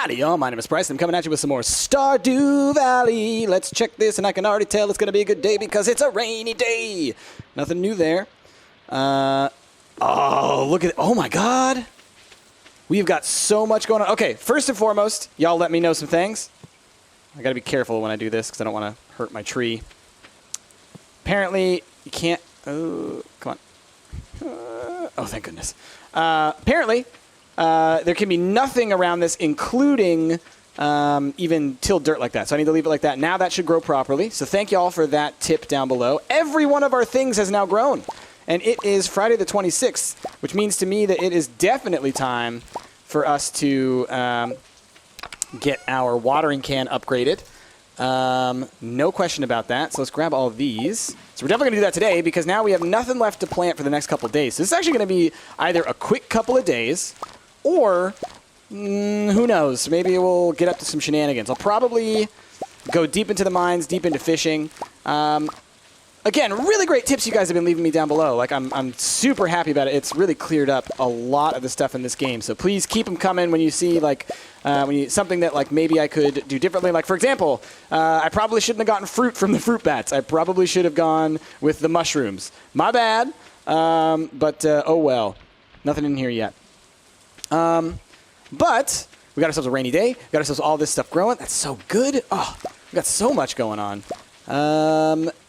Howdy, y'all. My name is Bryce. I'm coming at you with some more Stardew Valley. Let's check this, and I can already tell it's going to be a good day because it's a rainy day. Nothing new there. Oh, look at it. Oh, my God. We've got so much going on. Okay, first and foremost, y'all let me know some things. I got to be careful when I do this because I don't want to hurt my tree. Apparently, you can't... Oh, come on. Oh, thank goodness. Apparently... there can be nothing around this, including even tilled dirt like that. So I need to leave it like that. Now that should grow properly. So thank you all for that tip down below. Every one of our things has now grown. And it is Friday the 26th, which means to me that it is definitely time for us to get our watering can upgraded. No question about that. So let's grab all of these. So we're definitely going to do that today because now we have nothing left to plant for the next couple of days. So this is actually going to be either a quick couple of days or, who knows, maybe we'll get up to some shenanigans. I'll probably go deep into the mines, deep into fishing. Again, really great tips you guys have been leaving me down below. Like, I'm super happy about it. It's really cleared up a lot of the stuff in this game. So please keep them coming when you see, like, something that, like, maybe I could do differently. Like, for example, I probably shouldn't have gotten fruit from the fruit bats. I probably should have gone with the mushrooms. My bad, but oh well. Nothing in here yet. But we got ourselves a rainy day. We got ourselves all this stuff growing. That's so good. Oh, we got so much going on.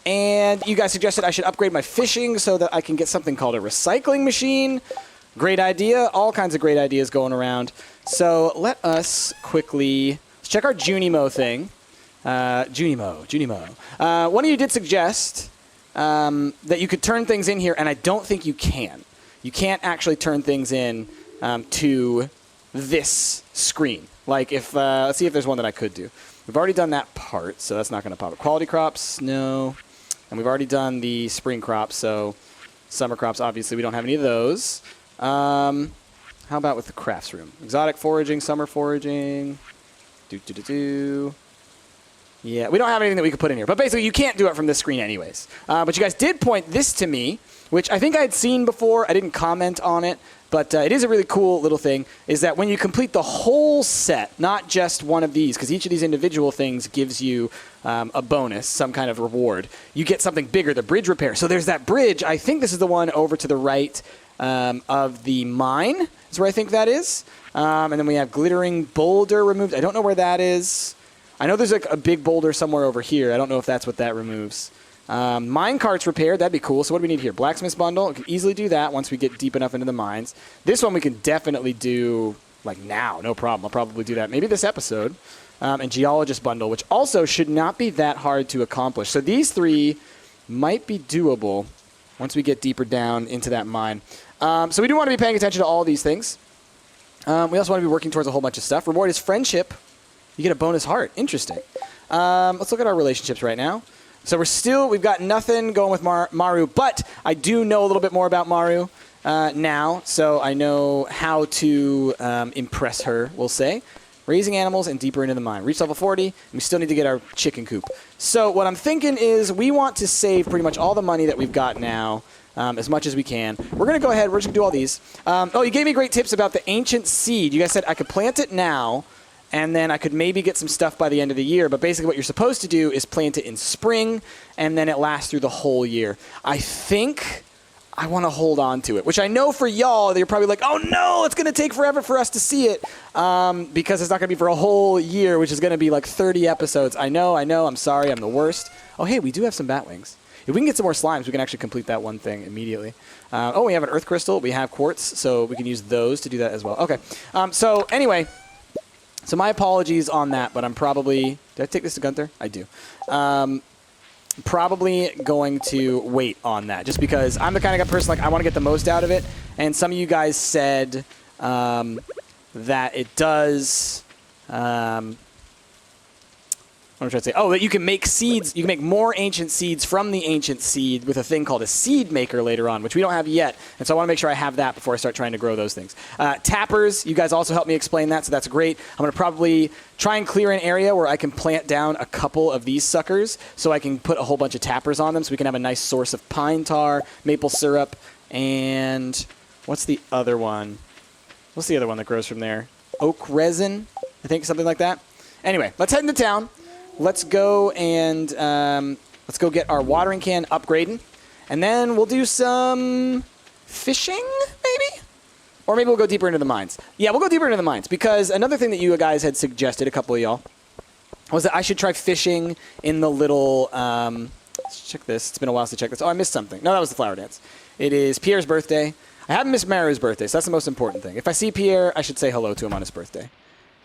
And you guys suggested I should upgrade my fishing so that I can get something called a recycling machine. Great idea. All kinds of great ideas going around. So let us quickly let's check our Junimo thing. Junimo. One of you did suggest that you could turn things in here, and I don't think you can. You can't actually turn things in to this screen. Like if, let's see if there's one that I could do. We've already done that part, so that's not going to pop up. Quality crops, no. And we've already done the spring crops, so summer crops, obviously, we don't have any of those. How about with the crafts room? Exotic foraging, summer foraging. Yeah, we don't have anything that we could put in here. But basically, you can't do it from this screen anyways. But you guys did point this to me, which I think I had seen before. I didn't comment on it. But it is a really cool little thing, is that when you complete the whole set, not just one of these, because each of these individual things gives you a bonus, some kind of reward, you get something bigger, the bridge repair. So there's that bridge. I think this is the one over to the right of the mine, is where I think that is. And then we have glittering boulder removed. I don't know where that is. I know there's like a big boulder somewhere over here. I don't know if that's what that removes. Mine carts repaired, that'd be cool. So what do we need here? Blacksmith's bundle. We can easily do that once we get deep enough into the mines. This one we can definitely do like now, no problem. I'll probably do that maybe this episode. And geologist bundle, which also should not be that hard to accomplish. So these three might be doable once we get deeper down into that mine. So we do want to be paying attention to all these things. We also want to be working towards a whole bunch of stuff. Reward is friendship. You get a bonus heart. Interesting. Let's look at our relationships right now. So we've got nothing going with Maru, but I do know a little bit more about Maru now, so I know how to impress her, we'll say. Raising animals and deeper into the mine. Reach level 40, and we still need to get our chicken coop. So what I'm thinking is we want to save pretty much all the money that we've got now, as much as we can. We're going to go ahead, we're just going to do all these. Oh, you gave me great tips about the ancient seed. You guys said I could plant it now, and then I could maybe get some stuff by the end of the year. But basically what you're supposed to do is plant it in spring, and then it lasts through the whole year. I think I want to hold on to it, which I know for y'all, you're probably like, oh no, it's going to take forever for us to see it, because it's not going to be for a whole year, which is going to be like 30 episodes. I know, I'm sorry, I'm the worst. Oh, hey, we do have some bat wings. If we can get some more slimes, we can actually complete that one thing immediately. Oh, we have an earth crystal. We have quartz, so we can use those to do that as well. Okay, so anyway... So my apologies on that, but I'm probably... Did I take this to Gunther? I do. Probably going to wait on that, just because I'm the kind of person, like, I want to get the most out of it. And some of you guys said that it does... what am I trying to say? Oh, that you can make seeds. You can make more ancient seeds from the ancient seed with a thing called a seed maker later on, which we don't have yet. And so I want to make sure I have that before I start trying to grow those things. Tappers, you guys also helped me explain that, so that's great. I'm going to probably try and clear an area where I can plant down a couple of these suckers so I can put a whole bunch of tappers on them so we can have a nice source of pine tar, maple syrup, and what's the other one? What's the other one that grows from there? Oak resin. I think, something like that. Anyway, let's head into town. Let's go and let's go get our watering can upgrading. And then we'll do some fishing, maybe? Or maybe we'll go deeper into the mines. Yeah, we'll go deeper into the mines, because another thing that you guys had suggested, a couple of y'all, was that I should try fishing in the little... let's check this. It's been a while since I checked this. Oh, I missed something. No, that was the flower dance. It is Pierre's birthday. I haven't missed Maru's birthday, so that's the most important thing. If I see Pierre, I should say hello to him on his birthday.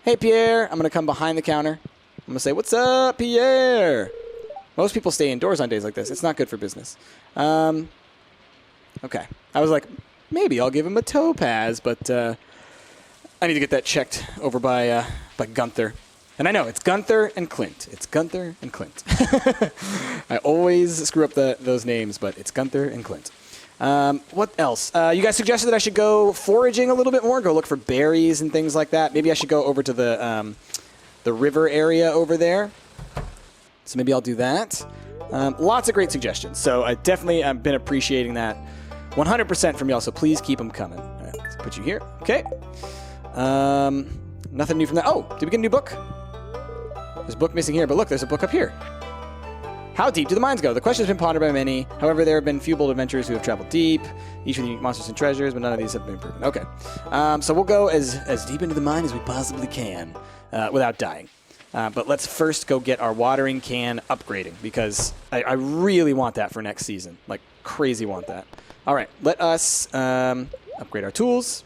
Hey, Pierre. I'm going to come behind the counter. I'm going to say, what's up, Pierre? Most people stay indoors on days like this. It's not good for business. Okay. I was like, maybe I'll give him a topaz, but I need to get that checked over by Gunther. And I know, it's Gunther and Clint. It's Gunther and Clint. I always screw up those names, but it's Gunther and Clint. What else? You guys suggested that I should go foraging a little bit more, go look for berries and things like that. Maybe I should go over to the river area over there. So maybe I'll do that. Lots of great suggestions. So I definitely have been appreciating that 100% from y'all, so please keep them coming. All right, let's put you here. Okay. Nothing new from that. Oh, did we get a new book? There's a book missing here, but look, there's a book up here. How deep do the mines go? The question has been pondered by many. However, there have been few bold adventurers who have traveled deep, each with unique monsters and treasures, but none of these have been proven. Okay. So we'll go as deep into the mine as we possibly can without dying. But let's first go get our watering can upgrading, because I really want that for next season. Like, crazy want that. All right, let us upgrade our tools,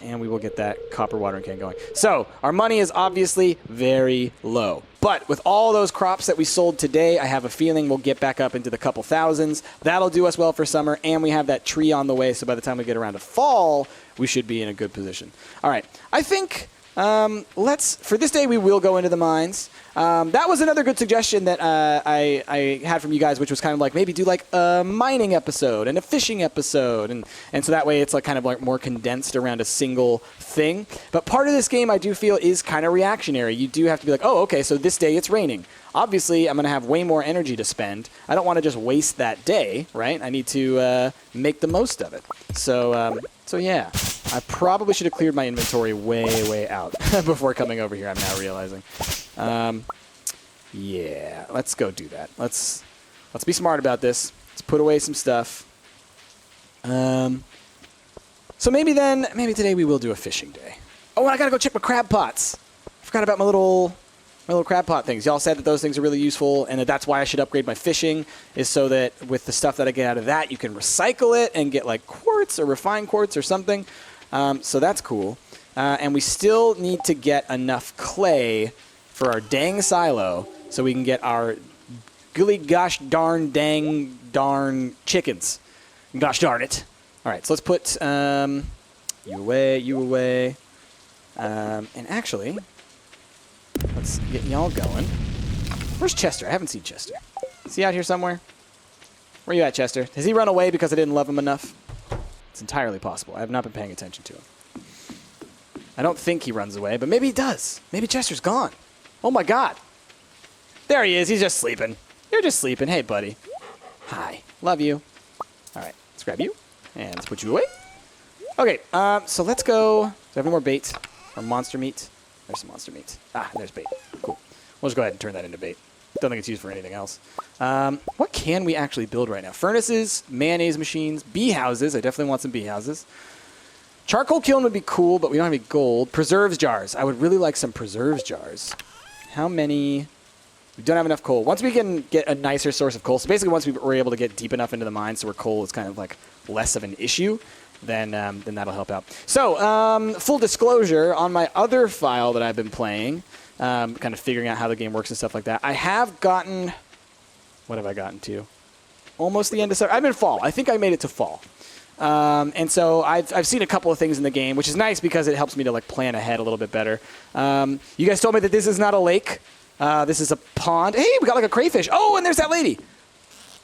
and we will get that copper watering can going. So our money is obviously very low. But with all those crops that we sold today, I have a feeling we'll get back up into the couple thousands. That'll do us well for summer, and we have that tree on the way, so by the time we get around to fall, we should be in a good position. All right, I think... for this day, we will go into the mines. That was another good suggestion that I had from you guys, which was kind of like maybe do like a mining episode and a fishing episode, and so that way it's like kind of like more condensed around a single thing. But part of this game I do feel is kind of reactionary. You do have to be like, oh, okay, so this day it's raining. Obviously, I'm going to have way more energy to spend. I don't want to just waste that day, right? I need to make the most of it. So yeah, I probably should have cleared my inventory way out before coming over here, I'm now realizing. Yeah, let's go do that. Let's be smart about this. Let's put away some stuff. So maybe today we will do a fishing day. Oh, and I got to go check my crab pots. I forgot about my little crab pot things. Y'all said that those things are really useful, and that's why I should upgrade my fishing, is so that with the stuff that I get out of that, you can recycle it and get like quartz or refined quartz or something. So that's cool. And we still need to get enough clay for our dang silo so we can get our gilly gosh darn dang darn chickens. Gosh darn it. All right, so let's put you away. And actually... let's get y'all going. Where's Chester? I haven't seen Chester. Is he out here somewhere? Where you at, Chester? Has he run away because I didn't love him enough? It's entirely possible. I have not been paying attention to him. I don't think he runs away, but maybe he does. Maybe Chester's gone. Oh, my God. There he is. He's just sleeping. You're just sleeping. Hey, buddy. Hi. Love you. All right. Let's grab you. And let's put you away. Okay. So let's go. Do I have any more bait or monster meat? There's some monster meat. There's bait. Cool. We'll just go ahead and turn that into bait. Don't think it's used for anything else. What can we actually build right now? Furnaces, mayonnaise machines, bee houses. I definitely want some bee houses. Charcoal kiln would be cool, but we don't have any gold. Preserves jars. I would really like some preserves jars. How many? We don't have enough coal. Once we can get a nicer source of coal, so basically once we're able to get deep enough into the mine so where coal is kind of like less of an issue, then that'll help out. So, full disclosure, on my other file that I've been playing, kind of figuring out how the game works and stuff like that, I have gotten... What have I gotten to? Almost the end of summer. I'm in fall. I think I made it to fall. And so I've seen a couple of things in the game, which is nice because it helps me to like plan ahead a little bit better. You guys told me that this is not a lake. This is a pond. Hey, we got like a crayfish. Oh, and there's that lady.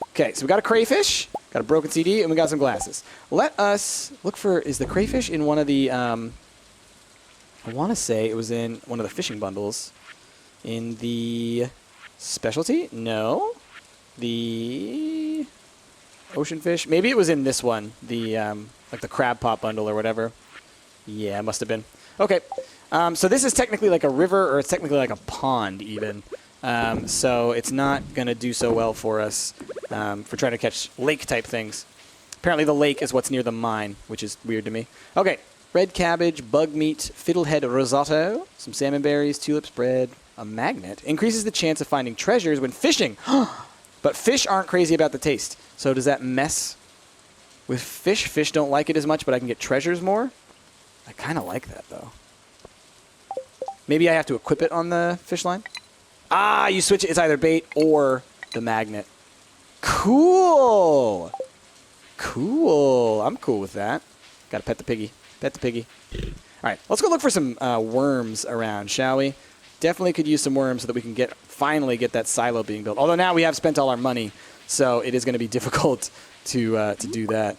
Okay, so we got a crayfish, got a broken CD, and we got some glasses. Let us look for, is the crayfish in one of the, I want to say it was in one of the fishing bundles. In the specialty? No. The ocean fish? Maybe it was in this one, the, like the crab pot bundle or whatever. Yeah, it must have been. Okay. So this is technically like a river, or it's technically like a pond even. So it's not going to do so well for us for trying to catch lake-type things. Apparently the lake is what's near the mine, which is weird to me. Okay. Red cabbage, bug meat, fiddlehead risotto, some salmon berries, tulips bread, a magnet. Increases the chance of finding treasures when fishing. But fish aren't crazy about the taste. So does that mess with fish? Fish don't like it as much, but I can get treasures more? I kind of like that, though. Maybe I have to equip it on the fish line? Ah, you switch it. It's either bait or the magnet. Cool. Cool. I'm cool with that. Gotta pet the piggy. Pet the piggy. All right, let's go look for some worms around, shall we? Definitely could use some worms so that we can finally get that silo being built. Although now we have spent all our money, so it is going to be difficult to do that.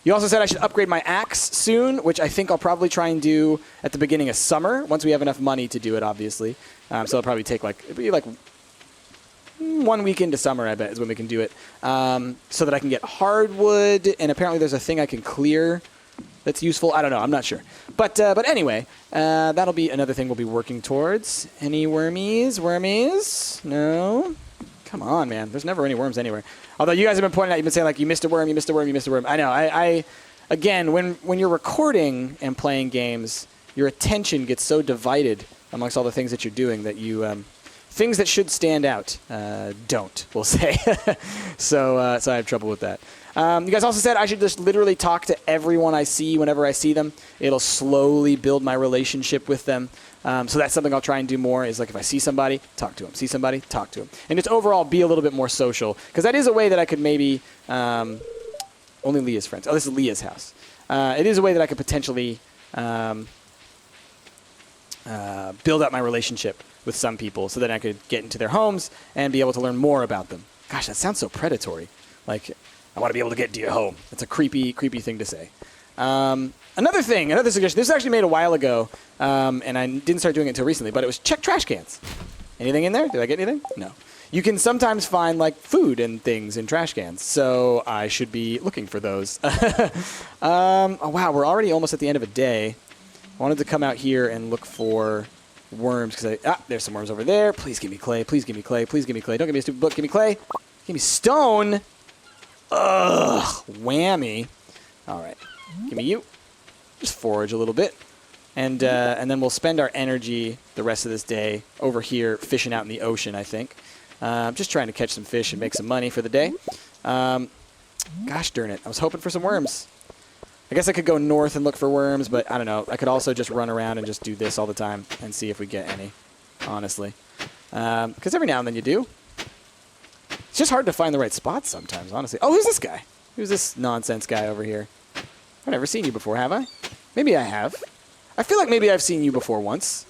You also said I should upgrade my axe soon, which I think I'll probably try and do at the beginning of summer, once we have enough money to do it, obviously. So it'll probably take it'll be like 1 week into summer, I bet, is when we can do it. So that I can get hardwood, and apparently there's a thing I can clear that's useful. I don't know. I'm not sure. But anyway, that'll be another thing we'll be working towards. Any wormies? Wormies? No? Come on, man. There's never any worms anywhere. Although you guys have been pointing out, you've been saying, like, you missed a worm, you missed a worm, you missed a worm. I know. Again, when you're recording and playing games, your attention gets so divided amongst all the things that you're doing that you... things that should stand out don't, we'll say. So I have trouble with that. You guys also said I should just literally talk to everyone I see whenever I see them. It'll slowly build my relationship with them. So that's something I'll try and do more, is like if I see somebody, talk to them. See somebody, talk to them. And just overall be a little bit more social. Because that is a way that I could maybe... only Leah's friends. Oh, this is Leah's house. It is a way that I could potentially build up my relationship with some people so that I could get into their homes and be able to learn more about them. Gosh, that sounds so predatory. Like, I want to be able to get into your home. That's a creepy, creepy thing to say. Another suggestion. This was actually made a while ago, and I didn't start doing it until recently, but it was check trash cans. Anything in there? Did I get anything? No. You can sometimes find, like, food and things in trash cans, so I should be looking for those. Oh, wow, we're already almost at the end of a day. I wanted to come out here and look for worms, because there's some worms over there. Please give me clay. Please give me clay. Please give me clay. Don't give me a stupid book. Give me clay. Give me stone. Ugh. Whammy. All right. Give me you. Just forage a little bit. And then we'll spend our energy the rest of this day over here fishing out in the ocean, I think. Just trying to catch some fish and make some money for the day. Gosh darn it. I was hoping for some worms. I guess I could go north and look for worms, but I don't know. I could also just run around and just do this all the time and see if we get any, honestly. Because every now and then you do. It's just hard to find the right spots sometimes, honestly. Oh, who's this guy? Who's this nonsense guy over here? I've never seen you before, have I? Maybe I have. I feel like maybe I've seen you before once.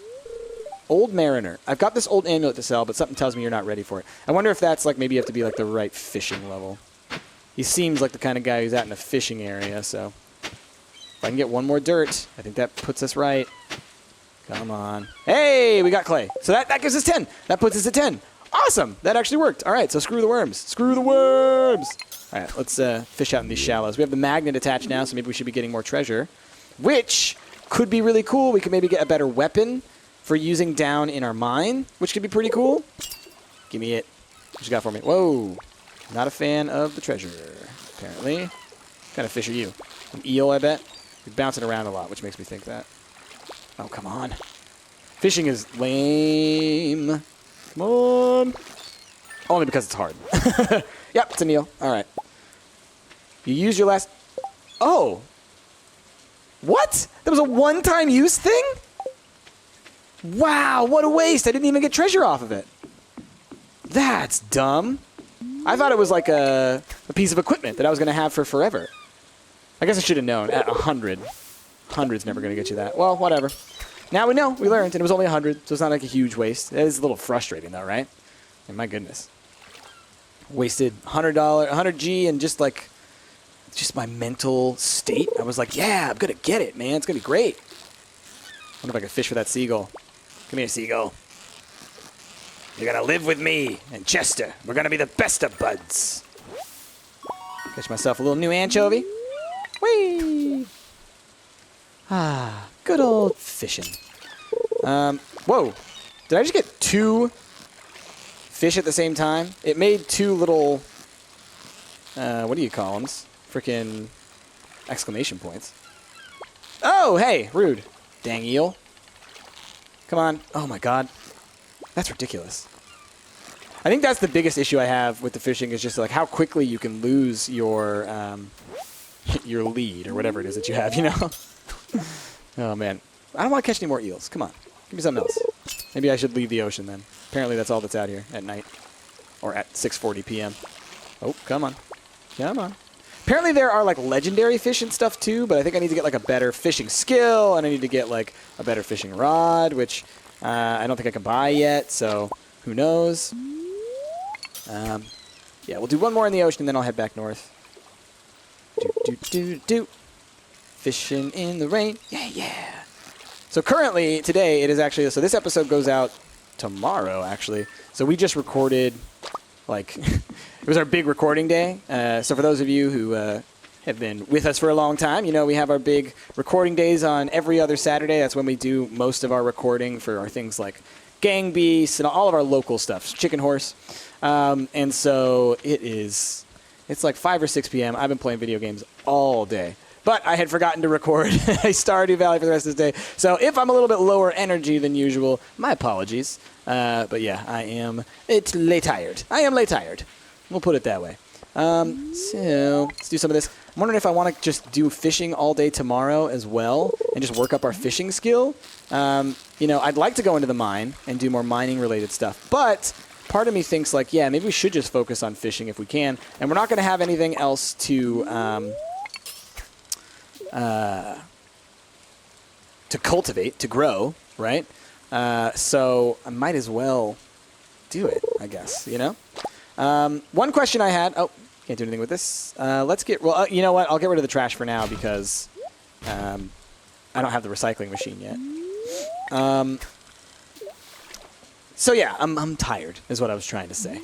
Old Mariner. I've got this old amulet to sell, but something tells me you're not ready for it. I wonder if that's like maybe you have to be like the right fishing level. He seems like the kind of guy who's out in a fishing area, so... If I can get one more dirt, I think that puts us right. Come on. Hey, we got clay. So that gives us 10. That puts us at 10. Awesome. That actually worked. All right, so screw the worms. Screw the worms. All right, let's fish out in these shallows. We have the magnet attached now, so maybe we should be getting more treasure, which could be really cool. We could maybe get a better weapon for using down in our mine, which could be pretty cool. Give me it. What you got for me? Whoa. Not a fan of the treasure, apparently. What kind of fish are you? An eel, I bet? You're bouncing around a lot, which makes me think that. Oh, come on. Fishing is lame. Come on. Only because it's hard. Yep, it's an eel. All right. You used your last... Oh. What? That was a one-time use thing? Wow, what a waste. I didn't even get treasure off of it. That's dumb. I thought it was like a piece of equipment that I was going to have for forever. I guess I should have known. At 100. 100's never going to get you that. Well, whatever. Now we know. We learned, and it was only 100, so it's not like a huge waste. It is a little frustrating, though, right? And my goodness. Wasted $100, 100G, and just my mental state. I was like, yeah, I'm going to get it, man. It's going to be great. I wonder if I can fish for that seagull. Come here, seagull. You're going to live with me and Chester. We're going to be the best of buds. Catch myself a little new anchovy. Whee! Good old fishing. Whoa. Did I just get 2 fish at the same time? It made 2 little, what do you call them? Freaking exclamation points. Oh, hey, rude. Dang eel. Come on. Oh, my God. That's ridiculous. I think that's the biggest issue I have with the fishing is just like how quickly you can lose your lead or whatever it is that you have, you know? Oh, man. I don't want to catch any more eels. Come on. Give me something else. Maybe I should leave the ocean then. Apparently that's all that's out here at night. Or at 6:40 p.m. Oh, come on. Come on. Apparently there are like legendary fish and stuff too, but I think I need to get like a better fishing skill, and I need to get like a better fishing rod, which I don't think I can buy yet, so who knows. Yeah, we'll do one more in the ocean, and then I'll head back north. Fishing in the rain. Yeah. So currently, today, it is actually... So this episode goes out tomorrow, actually. So we just recorded, like... it was our big recording day. So for those of you who have been with us for a long time, you know we have our big recording days on every other Saturday. That's when we do most of our recording for our things like Gang Beasts and all of our local stuff. Chicken Horse. And so it's like 5 or 6 p.m. I've been playing video games all day. But I had forgotten to record a Stardew Valley for the rest of this day. So if I'm a little bit lower energy than usual, my apologies. But yeah, I am late tired. I am late tired. We'll put it that way. So let's do some of this. I'm wondering if I want to just do fishing all day tomorrow as well and just work up our fishing skill. You know, I'd like to go into the mine and do more mining-related stuff. But part of me thinks, like, yeah, maybe we should just focus on fishing if we can. And we're not going to have anything else to cultivate, to grow, right? So I might as well do it, I guess, you know? One question I had... Oh, can't do anything with this. Let's get... Well, you know what? I'll get rid of the trash for now because I don't have the recycling machine yet. So yeah, I'm tired, is what I was trying to say.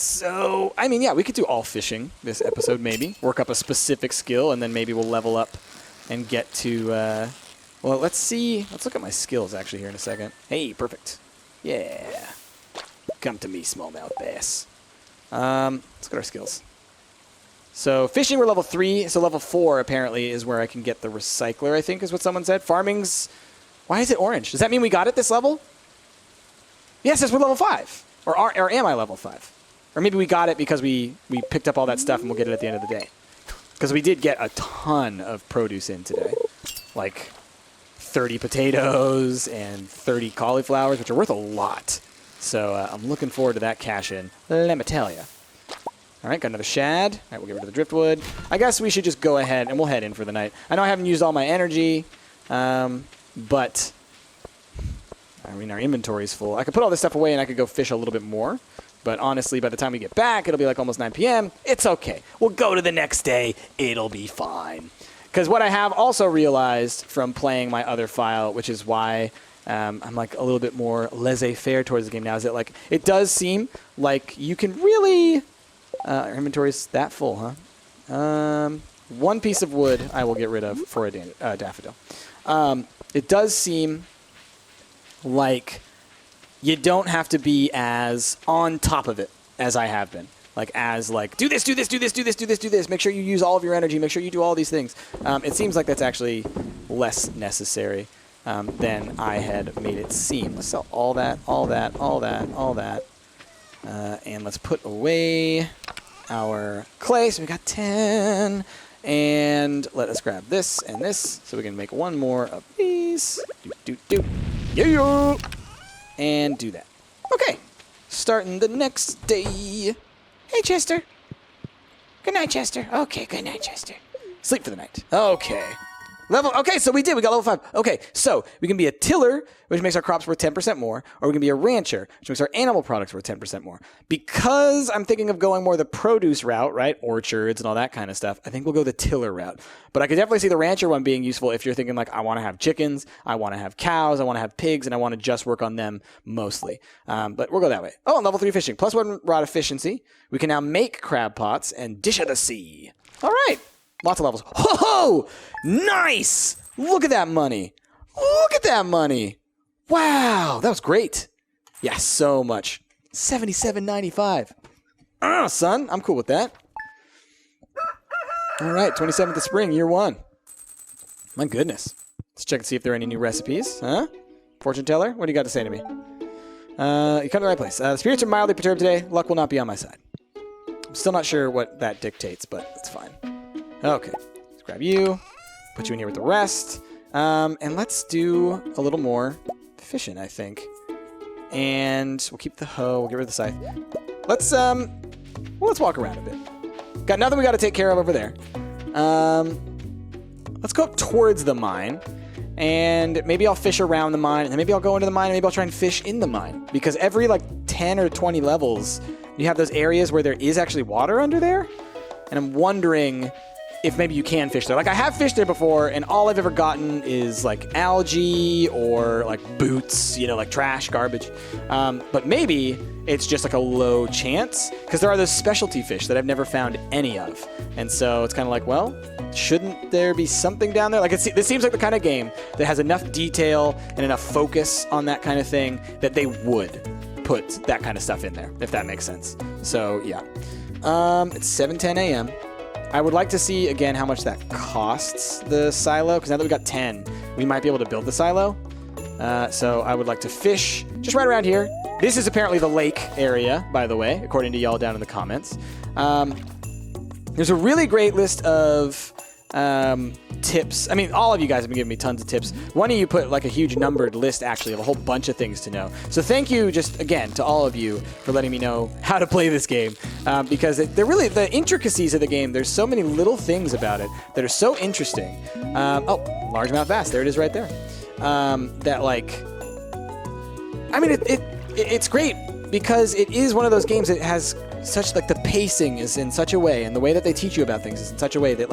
So, I mean, yeah, we could do all fishing this episode, maybe. Work up a specific skill, and then maybe we'll level up and get to... well, let's see. Let's look at my skills, actually, here in a second. Hey, perfect. Yeah. Come to me, smallmouth bass. Let's look at our skills. So, fishing, we're level 3. So, level 4, apparently, is where I can get the recycler, I think, is what someone said. Farming's... Why is it orange? Does that mean we got it this level? Yes, we're level 5. Or am I level 5? Or maybe we got it because we picked up all that stuff and we'll get it at the end of the day. Because we did get a ton of produce in today. Like 30 potatoes and 30 cauliflowers, which are worth a lot. So I'm looking forward to that cash in. Let me tell you. All right, got another shad. All right, we'll get rid of the driftwood. I guess we should just go ahead and we'll head in for the night. I know I haven't used all my energy, but... I mean, our inventory's full. I could put all this stuff away and I could go fish a little bit more. But honestly, by the time we get back, it'll be like almost 9 p.m. It's okay. We'll go to the next day. It'll be fine. Because what I have also realized from playing my other file, which is why I'm like a little bit more laissez-faire towards the game now, is that like it does seem like you can really... our inventory's that full, huh? One piece of wood I will get rid of for a daffodil. It does seem like you don't have to be as on top of it as I have been. Like, as, like, do this, do this, do this, do this, do this, do this. Make sure you use all of your energy. Make sure you do all these things. It seems like that's actually less necessary than I had made it seem. Let's sell all that, all that, all that, all that. And let's put away our clay. So we got 10. And let us grab this and this so we can make one more of these. Yeah! And do that. Okay. Starting the next day. Hey, Chester. Good night, Chester. Okay, good night, Chester. Sleep for the night. Okay. Okay, so we got level 5. Okay, so we can be a tiller, which makes our crops worth 10% more, or we can be a rancher, which makes our animal products worth 10% more. Because I'm thinking of going more the produce route, right? Orchards and all that kind of stuff. I think we'll go the tiller route. But I could definitely see the rancher one being useful if you're thinking like, I want to have chickens, I want to have cows, I want to have pigs, and I want to just work on them mostly. But we'll go that way. Oh, and level 3 fishing. +1 rod efficiency. We can now make crab pots and dish of the sea. All right. Lots of levels. Ho-ho! Nice! Look at that money. Look at that money. Wow, that was great. Yeah, so much. $77.95. Son, I'm cool with that. All right, 27th of spring, year 1. My goodness. Let's check and see if there are any new recipes. Huh? Fortune teller, what do you got to say to me? You come to the right place. The spirits are mildly perturbed today. Luck will not be on my side. I'm still not sure what that dictates, but it's fine. Okay, let's grab you. Put you in here with the rest. And let's do a little more fishing, I think. And we'll keep the hoe. We'll get rid of the scythe. Let's walk around a bit. Got nothing we got to take care of over there. Let's go up towards the mine. And maybe I'll fish around the mine. And then maybe I'll go into the mine. And maybe I'll try and fish in the mine. Because every, 10 or 20 levels, you have those areas where there is actually water under there. And I'm wondering if maybe you can fish there. I have fished there before, and all I've ever gotten is, algae or, boots, trash, garbage. But maybe it's just, a low chance, because there are those specialty fish that I've never found any of. And so it's kind of well, shouldn't there be something down there? This seems like the kind of game that has enough detail and enough focus on that kind of thing that they would put that kind of stuff in there, if that makes sense. So, yeah. It's 7:10 a.m. I would like to see, again, how much that costs, the silo, because now that we got 10, we might be able to build the silo. So I would like to fish just right around here. This is apparently the lake area, by the way, according to y'all down in the comments. There's a really great list of tips. I mean, all of you guys have been giving me tons of tips. One of you put a huge numbered list, actually, of a whole bunch of things to know. So thank you, just again, to all of you for letting me know how to play this game, because they're really the intricacies of the game. There's so many little things about it that are so interesting. Oh, largemouth bass, there it is right there. I mean, it's great because it is one of those games that has such the pacing is in such a way, and the way that they teach you about things is in such a way that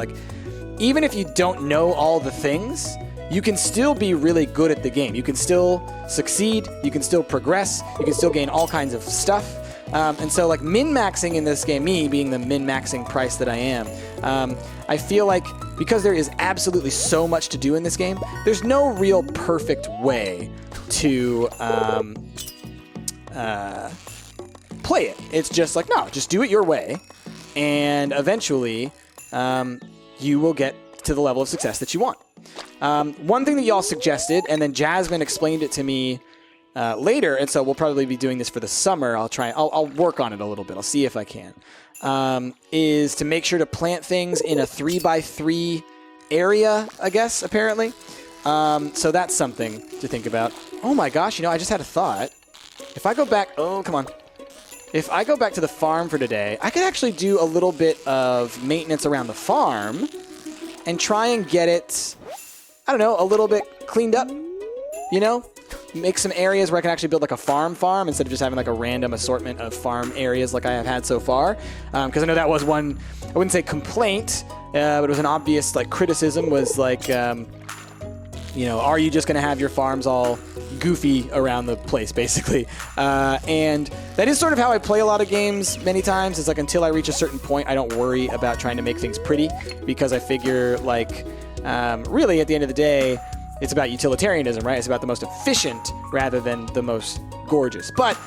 even if you don't know all the things, you can still be really good at the game. You can still succeed. You can still progress. You can still gain all kinds of stuff. And so, min-maxing in this game, me being the min-maxing price that I am, I feel because there is absolutely so much to do in this game, there's no real perfect way to play it. It's just no, just do it your way, and eventually you will get to the level of success that you want. One thing that y'all suggested, and then Jasmine explained it to me later, and so we'll probably be doing this for the summer. I'll work on it a little bit. I'll see if I can. Is to make sure to plant things in a 3x3 area, I guess, apparently. So that's something to think about. Oh my gosh, I just had a thought. If I go back, if I go back to the farm for today, I could actually do a little bit of maintenance around the farm and try and get it, I don't know, a little bit cleaned up, Make some areas where I can actually build a farm instead of just having a random assortment of farm areas like I have had so far. Because I know that was one, I wouldn't say complaint, but it was an obvious criticism was are you just going to have your farms all goofy around the place, basically? And that is sort of how I play a lot of games many times. It's until I reach a certain point, I don't worry about trying to make things pretty, because I figure really at the end of the day, it's about utilitarianism, right? It's about the most efficient rather than the most gorgeous. But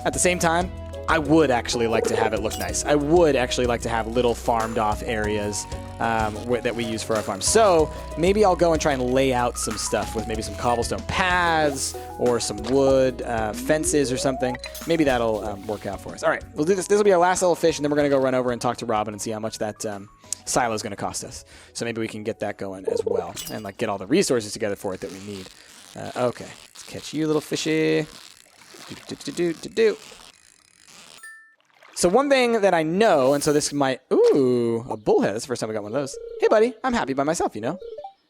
at the same time, I would actually like to have it look nice. I would actually like to have little farmed off areas that we use for our farm. So maybe I'll go and try and lay out some stuff with maybe some cobblestone paths or some wood fences or something. Maybe that'll work out for us. All right, we'll do this. This will be our last little fish, and then we're going to go run over and talk to Robin and see how much that silo is going to cost us. So maybe we can get that going as well and get all the resources together for it that we need. Okay, let's catch you, little fishy. Do. So one thing that I know, and so this might... Ooh, a bullhead. That's the first time I got one of those. Hey, buddy. I'm happy by myself, I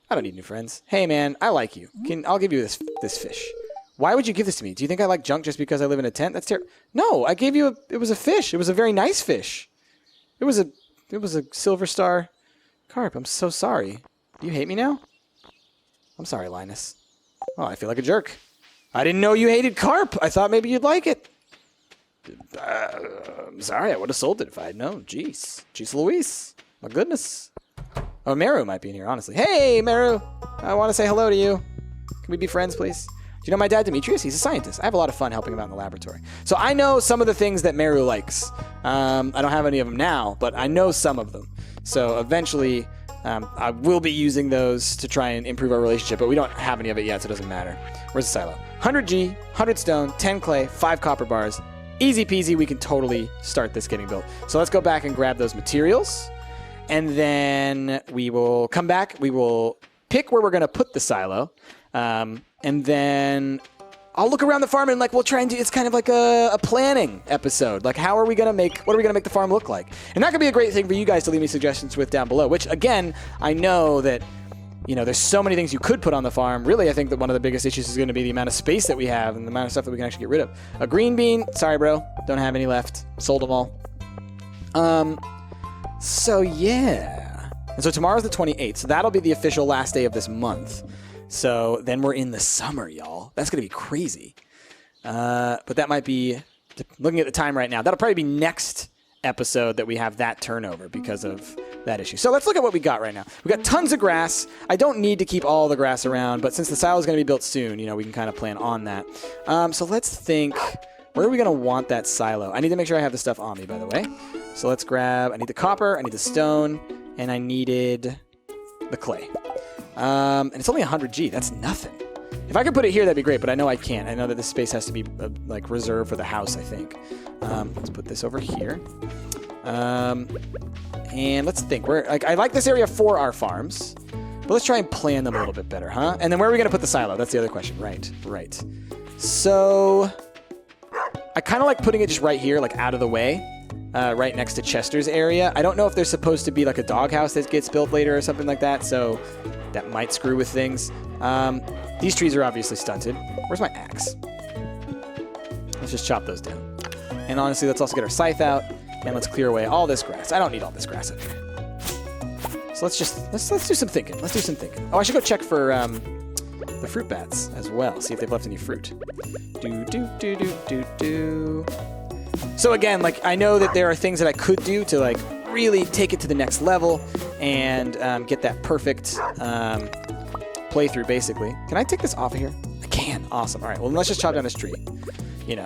don't need new friends. Hey, man. I like you. I'll give you this fish. Why would you give this to me? Do you think I like junk just because I live in a tent? That's terrible. No, I gave you it was a fish. It was a very nice fish. It was a silver star carp. I'm so sorry. Do you hate me now? I'm sorry, Linus. Oh, I feel like a jerk. I didn't know you hated carp. I thought maybe you'd like it. I'm sorry, I would have sold it if I had known. Jeez Louise. My goodness. Oh, Meru might be in here, honestly. Hey, Meru! I want to say hello to you. Can we be friends, please? Do you know my dad, Demetrius? He's a scientist. I have a lot of fun helping him out in the laboratory. So I know some of the things that Meru likes. I don't have any of them now, but I know some of them. So eventually, I will be using those to try and improve our relationship, but we don't have any of it yet, so it doesn't matter. Where's the silo? 100 G, 100 stone, 10 clay, 5 copper bars. Easy peasy, we can totally start this getting built. So let's go back and grab those materials, and then we will come back. We will pick where we're going to put the silo, and then I'll look around the farm and we'll try and do, it's kind of like a planning episode. Like, what are we going to make the farm look like? And that could be a great thing for you guys to leave me suggestions with down below, which again, I know that, there's so many things you could put on the farm. Really, I think that one of the biggest issues is going to be the amount of space that we have and the amount of stuff that we can actually get rid of. A green bean, sorry bro, don't have any left. Sold them all. So yeah. And so tomorrow's the 28th, so that'll be the official last day of this month. So then we're in the summer, y'all. That's going to be crazy. But that might be, looking at the time right now, that'll probably be next episode that we have that turnover because of that issue. So let's look at what we got right now. We got tons of grass. I don't need to keep all the grass around, but since the silo is going to be built soon, we can kind of plan on that. So let's think, where are we going to want that silo? I need to make sure I have the stuff on me, by the way. So let's grab, I need the copper, I need the stone, and I needed the clay. And it's only 100 G. That's nothing. If I could put it here, that'd be great, but I know I can't. I know that this space has to be reserved for the house, I think. Let's put this over here. And let's think. I like this area for our farms, but let's try and plan them a little bit better, huh? And then where are we going to put the silo? That's the other question. Right. So I kind of like putting it just right here, out of the way. Right next to Chester's area. I don't know if there's supposed to be a doghouse that gets built later or something like that, so that might screw with things. These trees are obviously stunted. Where's my axe? Let's just chop those down. And honestly, let's also get our scythe out, and let's clear away all this grass. I don't need all this grass up here. So let's do some thinking. Oh, I should go check for the fruit bats as well, see if they've left any fruit. So again, I know that there are things that I could do to really take it to the next level and get that perfect playthrough, basically. Can I take this off of here? I can. Awesome. All right. Well, let's just chop down this tree.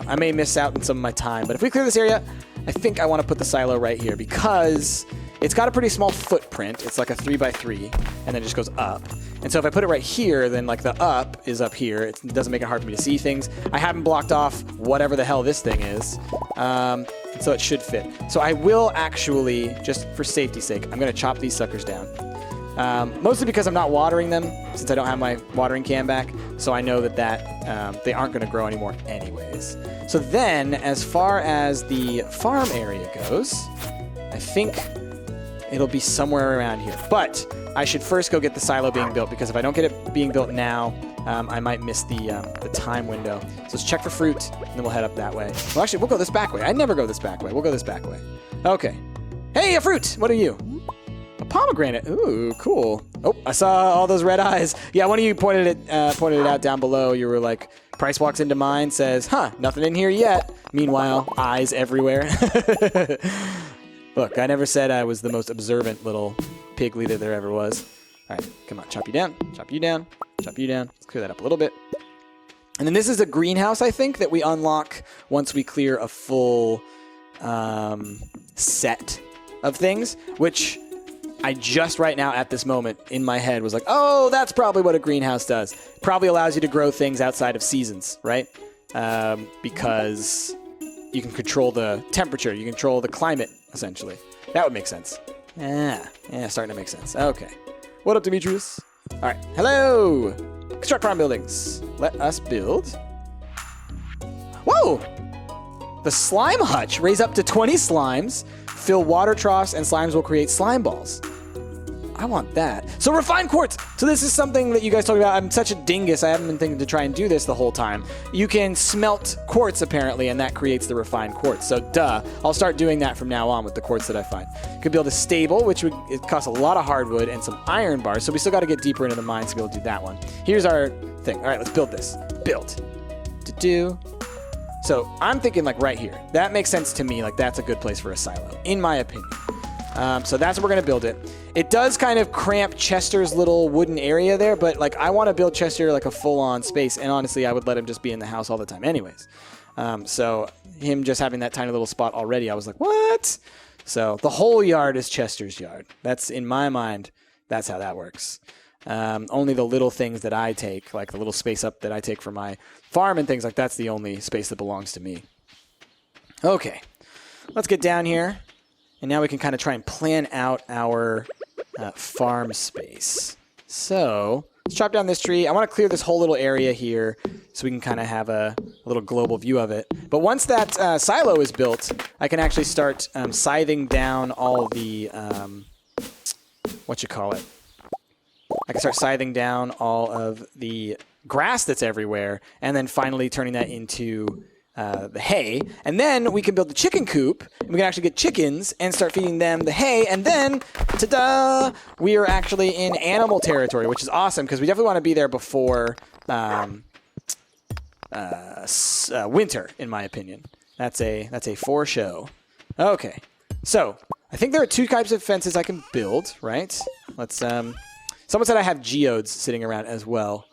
I may miss out on some of my time, but if we clear this area, I think I want to put the silo right here because it's got a pretty small footprint. It's like a 3x3, and then it just goes up. And so if I put it right here, then the up is up here. It doesn't make it hard for me to see things. I haven't blocked off whatever the hell this thing is. So it should fit. So I will actually, just for safety's sake, I'm going to chop these suckers down. Mostly because I'm not watering them, since I don't have my watering can back. So I know that they aren't going to grow anymore anyways. So then, as far as the farm area goes, I think it'll be somewhere around here. But I should first go get the silo being built, because if I don't get it being built now, I might miss the time window. So let's check for fruit, and then we'll head up that way. Well, actually, we'll go this back way. I never go this back way. We'll go this back way. Okay. Hey, a fruit! What are you? A pomegranate. Ooh, cool. Oh, I saw all those red eyes. Yeah, one of you pointed it out down below. You were like, Price walks into mine, says, huh, nothing in here yet. Meanwhile, eyes everywhere. Look, I never said I was the most observant little pig leader there ever was. All right, come on, chop you down, chop you down, chop you down. Let's clear that up a little bit. And then this is a greenhouse, I think, that we unlock once we clear a full set of things, which I just right now at this moment in my head was like, oh, that's probably what a greenhouse does. Probably allows you to grow things outside of seasons, right? Because you can control the temperature, you control the climate, essentially. That would make sense. Yeah, starting to make sense. Okay. What up, Demetrius? All right. Hello. Construct farm buildings. Let us build. Whoa! The slime hutch. Raise up to 20 slimes. Fill water troughs, and slimes will create slime balls. I want that. So refined quartz. So this is something that you guys talked about. I'm such a dingus. I haven't been thinking to try and do this the whole time. You can smelt quartz, apparently, and that creates the refined quartz. So duh. I'll start doing that from now on with the quartz that I find. You could build a stable, which would cost a lot of hardwood and some iron bars. So we still got to get deeper into the mines to be able to do that one. Here's our thing. All right, let's build this. Build. To-do. So I'm thinking right here. That makes sense to me. That's a good place for a silo, in my opinion. So that's where we're going to build it. It does kind of cramp Chester's little wooden area there, but like I want to build Chester like a full-on space, and honestly, I would let him just be in the house all the time anyways. So him just having that tiny little spot already, I was like, what? So the whole yard is Chester's yard. That's, in my mind, that's how that works. Only the little things that I take, like the little space up that I take for my farm and things like that's the only space that belongs to me. Okay, let's get down here. And now we can kind of try and plan out our farm space. So let's chop down this tree. I want to clear this whole little area here so we can kind of have a little global view of it. But once that silo is built, I can actually start scything down all the, I can start scything down all of the grass that's everywhere, and then finally turning that into the hay. And then we can build the chicken coop, and we can actually get chickens and start feeding them the hay. And then, ta-da, we are actually in animal territory, which is awesome because we definitely want to be there before winter, in my opinion. That's a for show. Okay, so I think there are 2 types of fences I can build, right? Let's. Someone said I have geodes sitting around as well.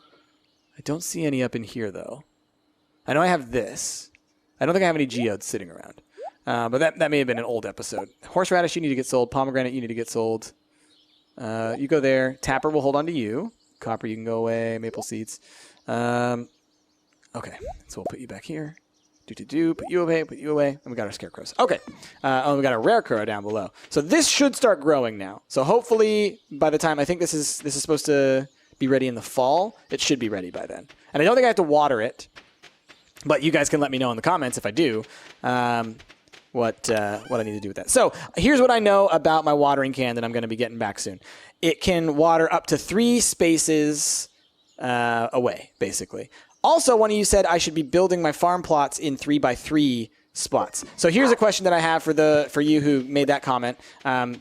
I don't see any up in here though. I know I have this. I don't think I have any geodes sitting around. But that may have been an old episode. Horseradish, you need to get sold. Pomegranate, you need to get sold. You go there. Tapper will hold on to you. Copper, you can go away. Maple seeds. Okay, so we'll put you back here. Put you away, and we got our scarecrows. Okay, and we got a rare crow down below. So this should start growing now. So hopefully by the time, I think this is supposed to be ready in the fall. It should be ready by then. And I don't think I have to water it, but you guys can let me know in the comments if I do what I need to do with that. So here's what I know about my watering can that I'm going to be getting back soon. It can water up to 3 spaces away, basically. Also, one of you said I should be building my farm plots in 3x3 spots. So here's a question that I have for you who made that comment,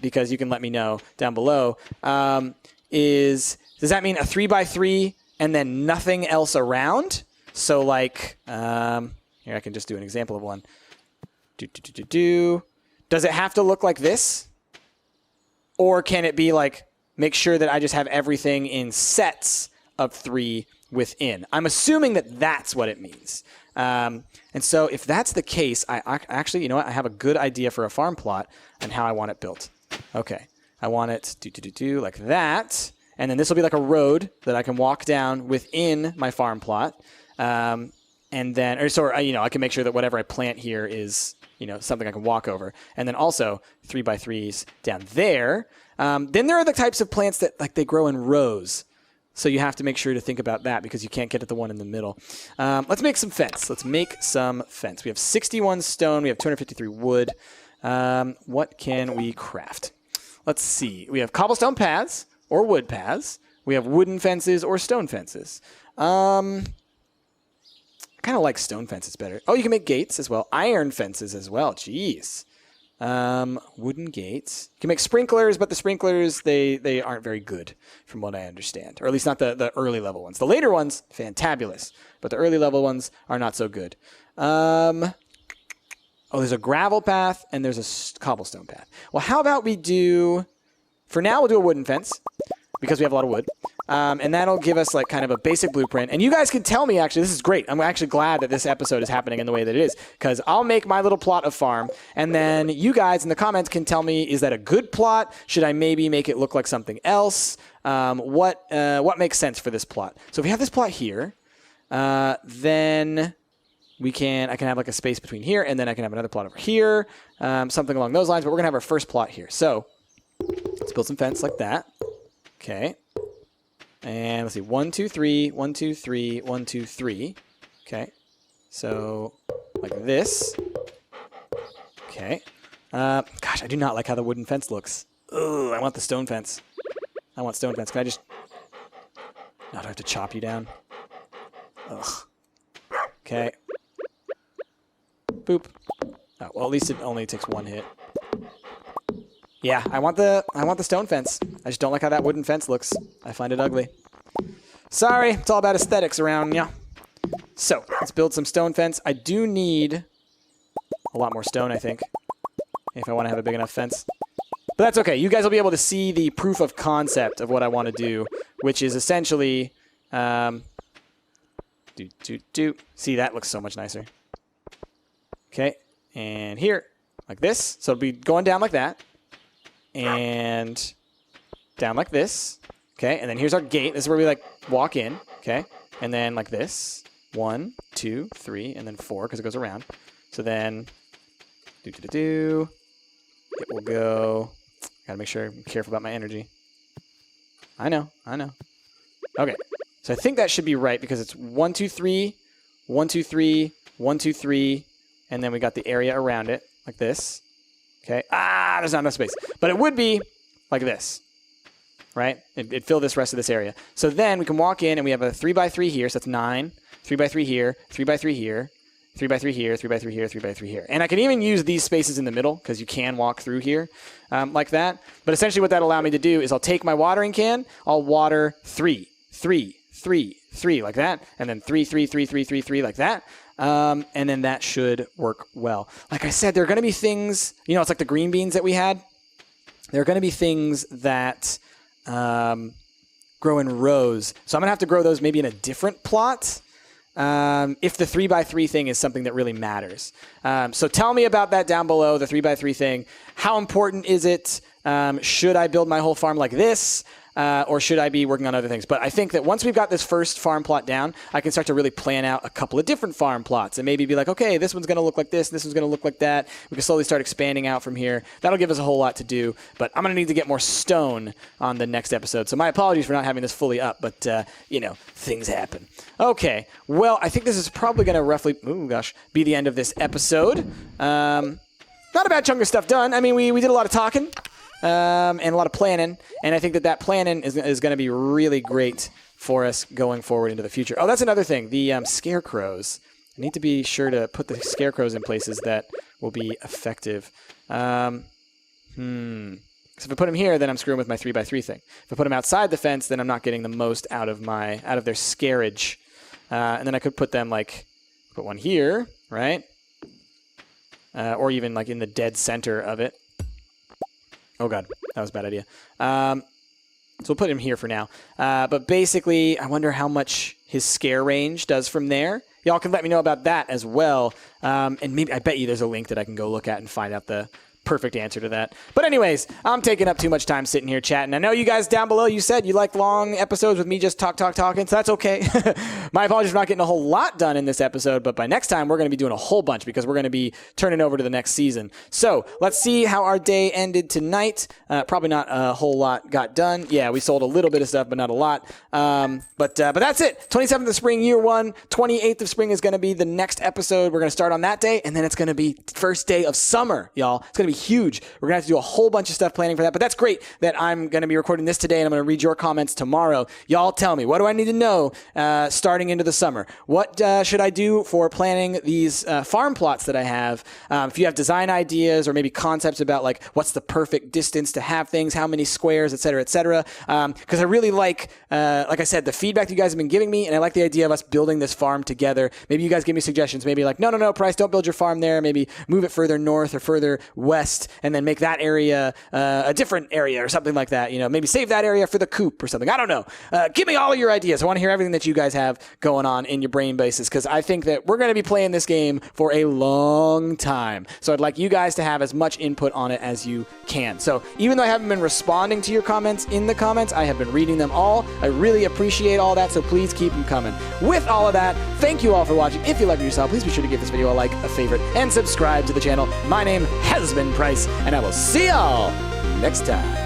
because you can let me know down below. Does that mean a 3x3 and then nothing else around? So like, here I can just do an example of one. Does it have to look like this? Or can it be like, make sure that I just have everything in sets of 3 within? I'm assuming that that's what it means. And so if that's the case, I actually, you know what? I have a good idea for a farm plot and how I want it built. Okay. I want it like that. And then this will be like a road that I can walk down within my farm plot. And then, I can make sure that whatever I plant here is, something I can walk over. And then also 3x3s down there. Then there are the types of plants that like they grow in rows. So you have to make sure to think about that because you can't get at the one in the middle. Let's make some fence. We have 61 stone. We have 253 wood. What can we craft? Let's see. We have cobblestone paths or wood paths. We have wooden fences or stone fences. I kind of like stone fences better. Oh, you can make gates as well. Iron fences as well. Jeez. Wooden gates. You can make sprinklers, but the sprinklers, they aren't very good from what I understand. Or at least not the early level ones. The later ones, fantabulous. But the early level ones are not so good. There's a gravel path and there's a cobblestone path. Well, how about we do... For now, we'll do a wooden fence because we have a lot of wood. And that'll give us like kind of a basic blueprint. And you guys can tell me, actually, this is great. I'm actually glad that this episode is happening in the way that it is because I'll make my little plot of farm. And then you guys in the comments can tell me, is that a good plot? Should I maybe make it look like something else? What makes sense for this plot? So if we have this plot here, then I can have like a space between here and then I can have another plot over here, something along those lines. But we're going to have our first plot here. So let's build some fence like that. Okay. And let's see, 1, 2, 3, 1, 2, 3, 1, 2, 3. Okay. So like this. Okay. Gosh, I do not like how the wooden fence looks. Ugh, I want the stone fence. I want stone fence. Can I just... No, do I have to chop you down? Ugh. Okay. Boop. Oh, well, at least it only takes 1 hit. Yeah, I want the stone fence. I just don't like how that wooden fence looks. I find it ugly. Sorry, it's all about aesthetics around, yeah. So, let's build some stone fence. I do need a lot more stone, I think, if I want to have a big enough fence. But that's okay. You guys will be able to see the proof of concept of what I want to do, which is essentially... See, that looks so much nicer. Okay, and here, like this. So it'll be going down like that. And down like this. Okay, and then here's our gate. This is where we, like, walk in. Okay, and then like this. 1, 2, 3, and then 4, because it goes around. So then, it will go... Gotta make sure I'm careful about my energy. I know. Okay, so I think that should be right, because it's 1, 2, 3, 1, 2, 3, 1, 2, 3, and then we got the area around it, like this. Okay, there's not enough space. But it would be like this, right? It'd fill this rest of this area. So then we can walk in, and we have a 3x3 here, so that's 9, 3x3 here, 3x3 here, 3x3 here, 3x3 here, 3x3 here. And I can even use these spaces in the middle, because you can walk through here like that. But essentially what that'll allow me to do is I'll take my watering can, I'll water 3, 3, 3, 3, like that, and then 3, 3, 3, 3, 3, 3, like that. And then that should work well. Like I said, there are going to be things, it's like the green beans that we had. There are going to be things that grow in rows. So I'm going to have to grow those maybe in a different plot. If the 3x3 thing is something that really matters. So tell me about that down below, the 3x3 thing. How important is it? Should I build my whole farm like this? Or should I be working on other things? But I think that once we've got this first farm plot down, I can start to really plan out a couple of different farm plots and maybe be like, okay, this one's going to look like this one's going to look like that. We can slowly start expanding out from here. That'll give us a whole lot to do, but I'm going to need to get more stone on the next episode. So my apologies for not having this fully up, but, things happen. Okay, well, I think this is probably going to roughly, be the end of this episode. Not a bad chunk of stuff done. I mean, we did a lot of talking. And a lot of planning, and I think that planning is going to be really great for us going forward into the future. Oh, that's another thing, the scarecrows. I need to be sure to put the scarecrows in places that will be effective. Because if I put them here, then I'm screwing with my 3x3 thing. If I put them outside the fence, then I'm not getting the most out of their scarage. And then I could put them put one here, right? Or even in the dead center of it. Oh, God. That was a bad idea. So we'll put him here for now. But basically, I wonder how much his scare range does from there. Y'all can let me know about that as well. And maybe I bet you there's a link that I can go look at and find out the perfect answer to that. But anyways, I'm taking up too much time sitting here chatting. I know you guys down below, you said you like long episodes with me just talking, so that's okay. My apologies for not getting a whole lot done in this episode, but by next time, we're going to be doing a whole bunch because we're going to be turning over to the next season. So let's see how our day ended tonight. Probably not a whole lot got done. Yeah, we sold a little bit of stuff, but not a lot. But that's it. 27th of spring, year 1. 28th of spring is going to be the next episode. We're going to start on that day, and then it's going to be first day of summer, y'all. It's going to be huge. We're going to have to do a whole bunch of stuff planning for that, but that's great that I'm going to be recording this today and I'm going to read your comments tomorrow. Y'all tell me, what do I need to know starting into the summer? What should I do for planning these farm plots that I have? If you have design ideas or maybe concepts about what's the perfect distance to have things, how many squares, et cetera, because I really like I said, the feedback that you guys have been giving me, and I like the idea of us building this farm together. Maybe you guys give me suggestions. Maybe no, Price, don't build your farm there. Maybe move it further north or further west, and then make that area a different area or something like that. Maybe save that area for the coop or something. I don't know. Give me all of your ideas. I want to hear everything that you guys have going on in your brain bases, because I think that we're going to be playing this game for a long time. So I'd like you guys to have as much input on it as you can. So even though I haven't been responding to your comments in the comments, I have been reading them all. I really appreciate all that, so please keep them coming. With all of that, thank you all for watching. If you loved yourself, please be sure to give this video a like, a favorite, and subscribe to the channel. My name has been Price, and I will see y'all next time.